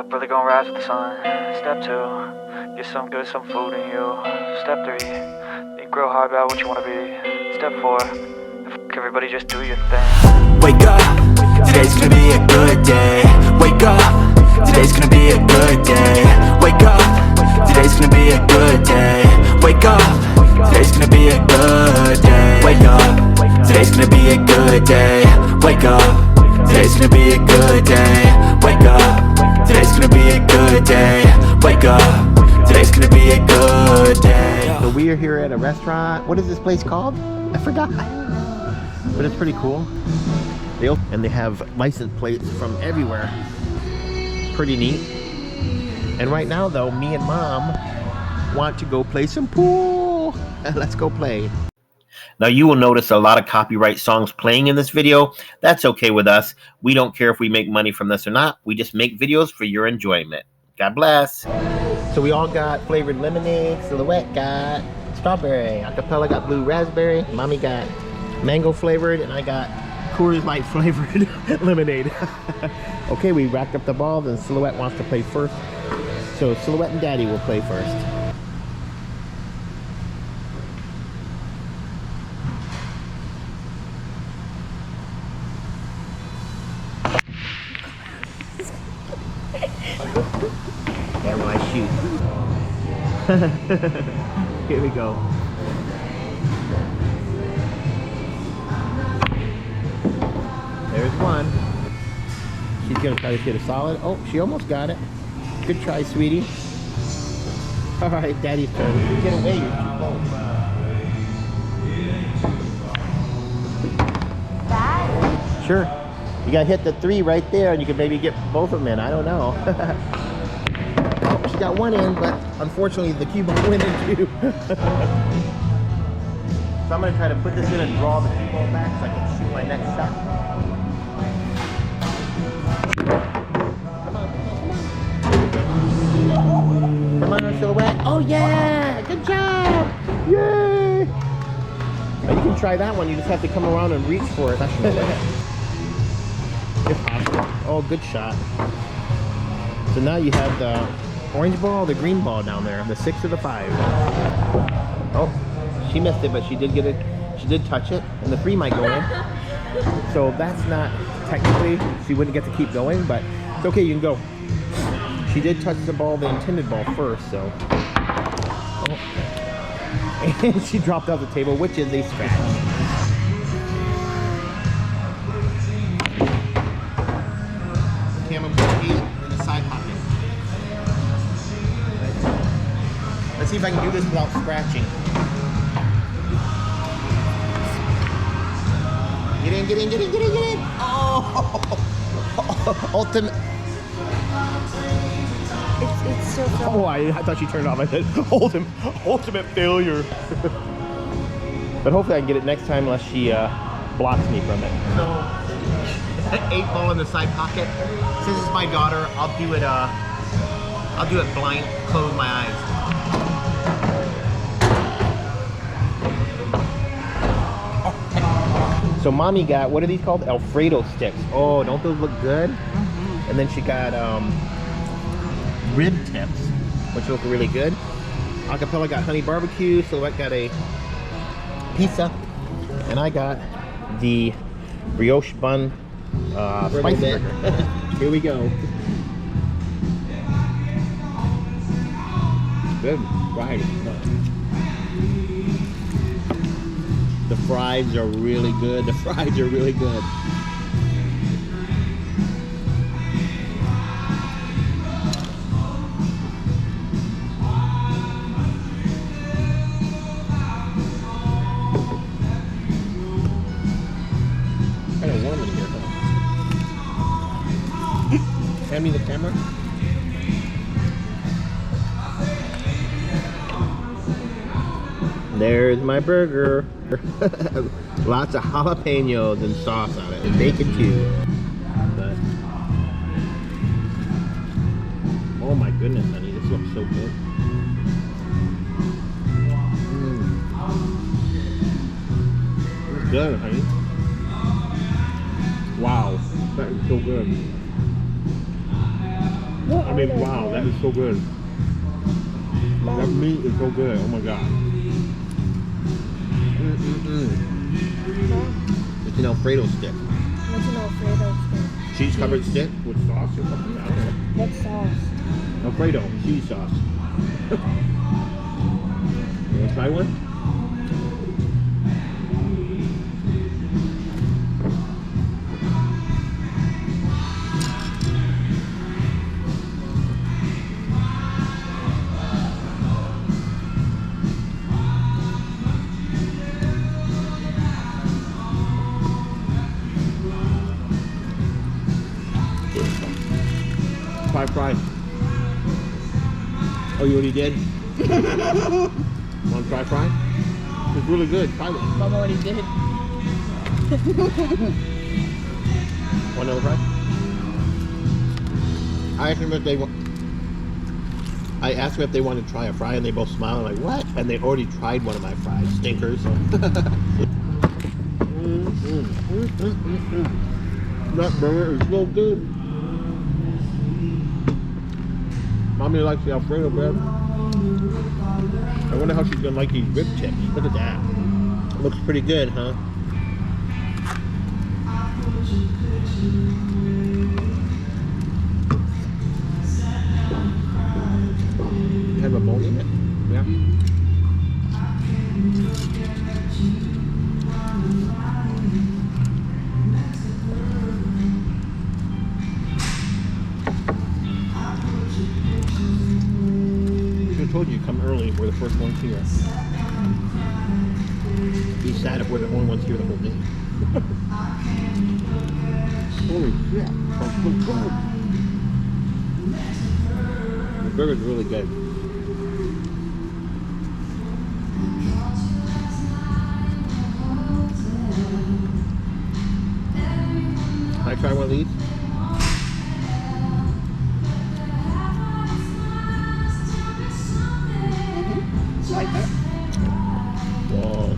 Brother gonna rise with the sun. Step 2, get some food in you. Step 3, think real hard about what you wanna be. Step 4, everybody just do your thing. Wake up, today's gonna be a good day. Wake up, today's gonna be a good day. Wake up, today's gonna be a good day. Wake up, today's gonna be a good day. Wake up, today's gonna be a good day. Wake up, today's gonna be a good day. Wake up, today's gonna be a good day. Wake up, today's gonna be a good day. So we are here at a restaurant. What is this place called? I forgot. But it's pretty cool. And they have license plates from everywhere. Pretty neat. And right now though, me and Mom want to go play some pool. Let's go play. Now you will notice a lot of copyright songs playing in this video. That's okay with us. We don't care if we make money from this or not. We just make videos for your enjoyment. God bless. So we all got flavored lemonade. Silhouette got strawberry. Acapella got blue raspberry. Mommy got mango flavored, and I got Coors Light flavored lemonade. Okay, we racked up the balls, and Silhouette wants to play first. So Silhouette and Daddy will play first. And when I shoot. Here we go. There's one. She's gonna try to hit a solid. Oh, she almost got it. Good try, sweetie. All right, Daddy's turn. Get away, you're too close. That? Sure. You gotta hit the 3 right there, and you can maybe get both of them in. I don't know. Oh, she got one in, but unfortunately the cue ball went in too. So I'm gonna try to put this in and draw the cue ball back so I can shoot my next shot. Come on, Silhouette. Oh yeah! Good job! Yay! Now you can try that one. You just have to come around and reach for it. If possible. Oh, good shot. So now you have the orange ball, the green ball down there, the 6 or the 5. Oh, she missed it, but she did get it. She did touch it, and the 3 might go in. So that's not technically. She wouldn't get to keep going, but it's okay. You can go. She did touch the ball, the intended ball first, so. Oh. And she dropped off the table, which is a scratch. Camera in the side pocket. Let's see if I can do this without scratching. Get in, get in, get in, get in, get in! Oh! Ultimate. It's so fun. Oh, I thought she turned off. I said, ultimate failure. But hopefully I can get it next time unless she blocks me from it. So, 8 ball in the side pocket. Since it's my daughter, I'll do it blind, close my eyes. So Mommy got, what are these called? Alfredo sticks. Oh, don't those look good? Mm-hmm. And then she got rib tips, which look really good. Acapella got honey barbecue. Silhouette got a pizza. And I got the brioche bun spice burger. Here we go. Good. Right. The fries are really good. The fries are really good. Kind of warm in here, huh? Hand me the camera. There's my burger. Lots of jalapenos and sauce on it, and bacon too. But, oh my goodness, honey, this looks so good. It's good, honey. Wow, that is so good. I mean, wow, that is so good. That meat is so good. Oh my god. It's an Alfredo stick. What's an Alfredo stick? Cheese covered stick with sauce or something. I don't know. What sauce? Alfredo cheese sauce. You wanna try one? Fry. Oh, you already did? Want to try fry? It's really good. Try it. Mama already did. Want another fry? I asked them if they wanted to try a fry, and they both smiled like, what? And they already tried one of my fries. Stinkers. That burger is so good. Mommy likes the Alfredo bread. I wonder how she's gonna like these rib tips. Look at that. Looks pretty good, huh? You have a bone in it? Yeah. I told you come early. We're the first ones here. Be sad if we're the only ones here the whole day. Holy crap! That's so good. The burger's really good. Can I try one of these? Like it? Whoa.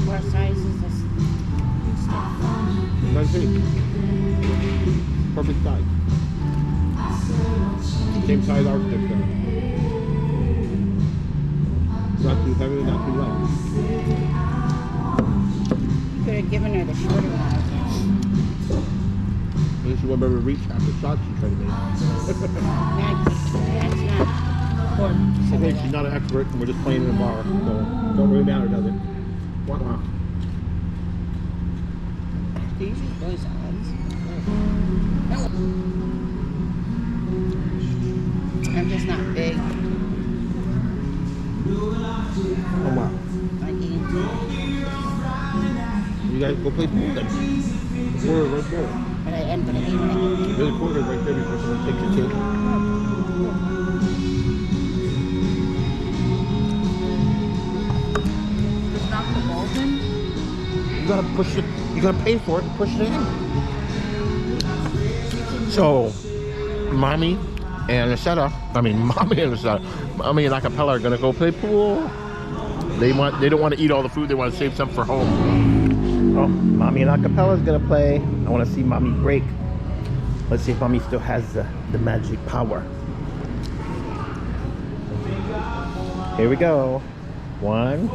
What size is this? Perfect size. Same size our stick though. Not too heavy, not too light. You could have given her the shorter one. Maybe she won't be able to reach half the shots she tried to make. That's not pork. Okay, she's not an expert and we're just playing in a bar, so don't really matter, does it? Wah-wah. They usually boys' eyes. I'm just not big. Oh wow. Like eating. You guys go play pool then. The quarter right there. But I am gonna eat it. There's a quarter right there before someone takes your table. Just knock the balls in. You gotta push it, you gotta pay for it and push it in. So, Mommy and Acapella are gonna go play pool. They don't want to eat all the food, they want to save some for home. Oh, Mommy and Acapella is gonna play. I want to see Mommy break. Let's see if Mommy still has the magic power. Here we go. 1,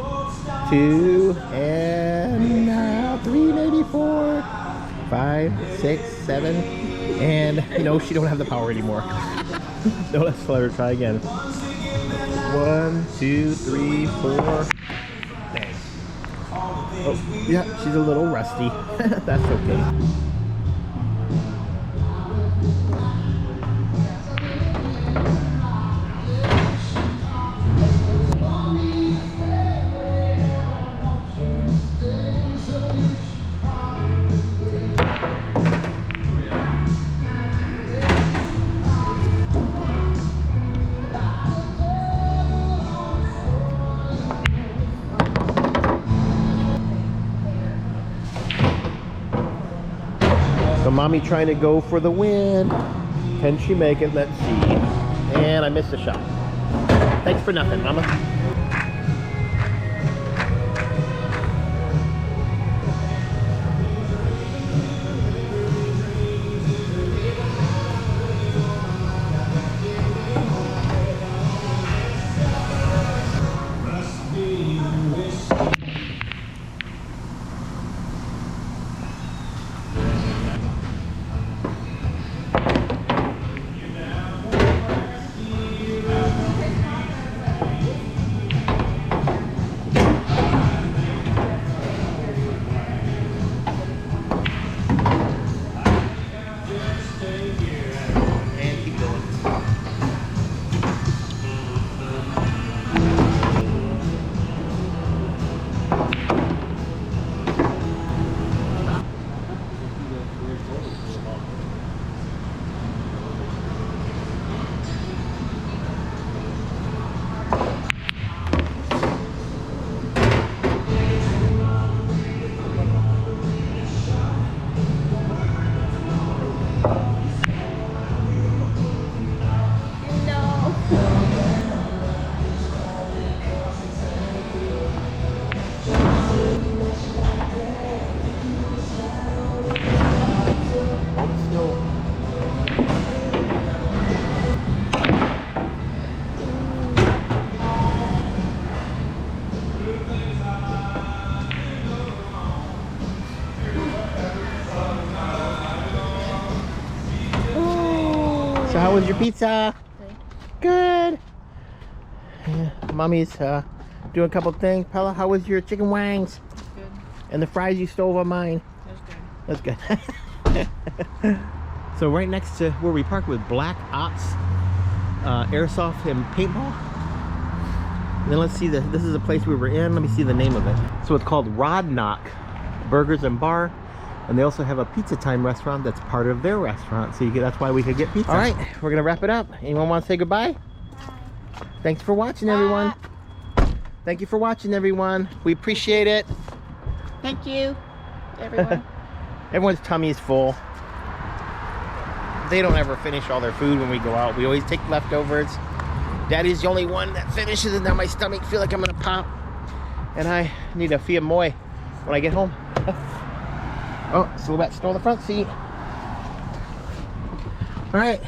2, and now 3, maybe 4, 5, 6, 7, and no, she don't have the power anymore. No, let's let her try again. 1, 2, 3, 4. Dang. Oh, yeah, she's a little rusty. That's okay. Mommy trying to go for the win. Can she make it? Let's see. And I missed a shot. Thanks for nothing, Mama. So how was your pizza? Good. Yeah, Mommy's doing a couple things. Pella, how was your chicken wings? Good. And the fries you stole on mine? That's good. That's good. So right next to where we parked with Black Ops, Airsoft and Paintball. And then let's see, this is a place we were in. Let me see the name of it. So it's called Rod Knock Burgers and Bar. And they also have a Pizza Time restaurant that's part of their restaurant. So that's why we could get pizza. All right, we're gonna wrap it up. Anyone want to say goodbye? Bye. Thanks for watching, everyone. Thank you for watching, everyone. We appreciate it. Thank you, everyone. Everyone's tummy is full. They don't ever finish all their food when we go out. We always take leftovers. Daddy's the only one that finishes, and now my stomach feels like I'm gonna pop. And I need a Fiat Moi when I get home. Oh, Silhouette stole the front seat. All right.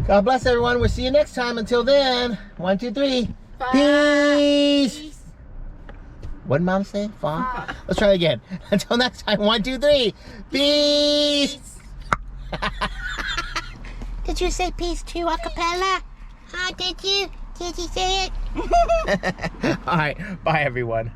God bless everyone. We'll see you next time. Until then, 1, 2, 3. Bye. Peace. What did Mom say? Bye. Let's try it again. Until next time, 1, 2, 3. Peace. Did you say peace too, acapella? Huh, did you? Did you say it? All right. Bye, everyone.